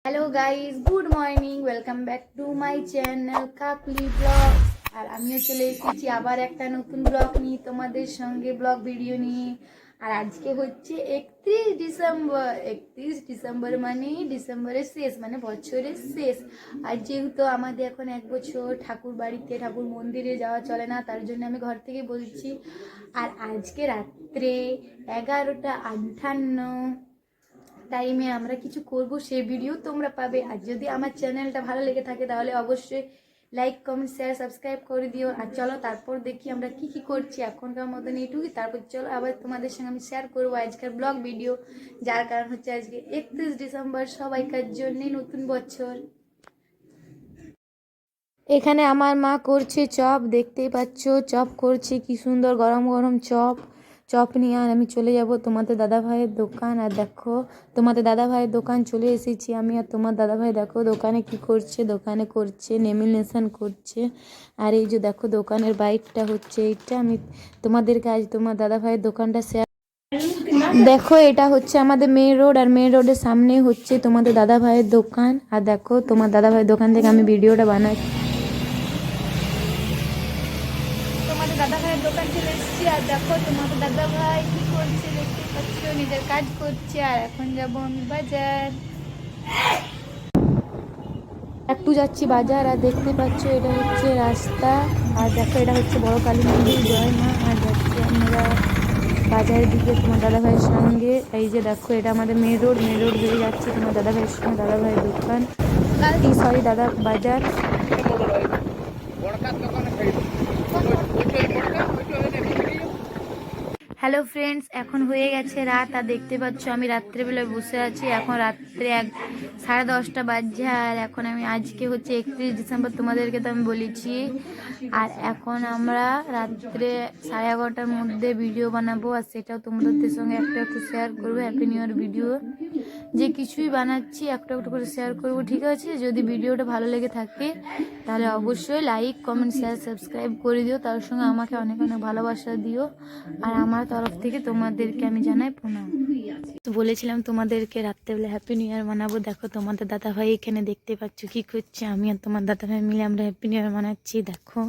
Hello guys, good morning, welcome back to my channel Kakoli blog. আর আমিও চলে এসেছি আবার একটা নতুন ব্লগ নিয়ে, তোমাদের সঙ্গে ব্লগ ভিডিও নিয়ে। আর আজকে হচ্ছে 31 ডিসেম্বর। 31 ডিসেম্বর মানে ডিসেম্বরের শেষ, মানে বছরের শেষ। আর যেহেতু আমাদের এখন 1 বছর ঠাকুর বাড়িতে, ঠাকুর মন্দিরে যাওয়া চলে না, তার জন্য আমি ঘর থেকে বলছি। আর আজকে রাত্রে 11:58 টাইমে আমরা কিছু করব, সেই ভিডিও তোমরা পাবে। আর যদি আমার চ্যানেলটা ভালো লেগে থাকে তাহলে অবশ্যই লাইক, কমেন্ট, শেয়ার, সাবস্ক্রাইব করে দিও। আর চলো তারপর দেখি আমরা কি কি করছি। এখনকার মতন এইটুকুই, তারপর চলো আবার তোমাদের সঙ্গে আমি শেয়ার করবো আজকের ব্লগ ভিডিও। যার কারণ হচ্ছে আজকে 31 ডিসেম্বর, সবাইকার জন্যই নতুন বছর। এখানে আমার মা করছে চপ, দেখতেই পাচ্ছ চপ করছে, কি সুন্দর গরম গরম চপ। চপ নিয়ে আর আমি চলে যাব তোমাদের দাদা ভাইয়ের দোকান। আর দেখো তোমাদের দাদা ভাইয়ের দোকান চলে এসেছি আমি। আর তোমার দাদা ভাই দেখো দোকানে কি করছে, দোকানে করছে লেমিনেশন করছে। আর এই যে দেখো দোকানের বাইকটা হচ্ছে এইটা। আমি তোমাদেরকে আজ তোমার দাদা ভাইয়ের দোকানটা শেয়ার। দেখো এটা হচ্ছে আমাদের মেন রোড, আর মেন রোডের সামনে হচ্ছে তোমাদের দাদা ভাইয়ের দোকান। আর দেখো তোমার দাদা ভাইয়ের দোকান থেকে আমি ভিডিওটা বানাচ্ছি। তোমাদের দাদা ভাইয়ের দোকান চলে এসেছি। আর দেখো তোমাদের দাদা ভাই কি করছে, দেখতে পাচ্ছ, নিজের কাজ করছে। আর এখন যাবো আমি বাজার, একটু যাচ্ছি বাজার। আর দেখতে পাচ্ছ এটা হচ্ছে রাস্তা। আর দেখো এটা হচ্ছে বড় কালী মন্দির, জয় মা। আর যাচ্ছি আমরা বাজারের দিকে তোমার দাদা ভাইয়ের সঙ্গে। এই যে দেখো এটা আমাদের মেন রোড, মেন রোড হয়ে যাচ্ছে তোমার দাদা ভাইয়ের সঙ্গে দাদা ভাইয়ের দোকান, সরি দাদা বাজার। হ্যালো ফ্রেন্ডস, এখন হয়ে গেছে রাত। আর দেখতে পাচ্ছ আমি রাত্রেবেলায় বসে আছি। এখন রাত্রে 10:30 বাজছে। আর এখন আমি আজকে হচ্ছে 31 ডিসেম্বর, তোমাদেরকে তো আমি বলেছি। আর এখন আমরা রাত্রে 11:30টার মধ্যে ভিডিও বানাবো, আর সেটাও তোমাদের সঙ্গে একটু একটু শেয়ার করবো। হ্যাপি নিউ ইয়ার ভিডিও, যে কিছুই বানাচ্ছি একটু একটু করে শেয়ার করব, ঠিক আছে? যদি ভিডিওটা ভালো লেগে থাকে তাহলে অবশ্যই লাইক, কমেন্ট, শেয়ার, সাবস্ক্রাইব করে দিও। তার সঙ্গে আমাকে অনেক অনেক ভালোবাসা দিও। আর আমার তরফ থেকে তোমাদেরকে আমি জানাই প্রণাম। তো বলেছিলাম তোমাদেরকে রাত্রেবেলা হ্যাপি নিউ ইয়ার মানাবো। দেখো তোমাদের দাদা ভাই এখানে দেখতে পাচ্ছ কি করছে। আমি আর তোমার দাদা ভাই মিলে আমরা হ্যাপি নিউ ইয়ার মানাচ্ছি, দেখো।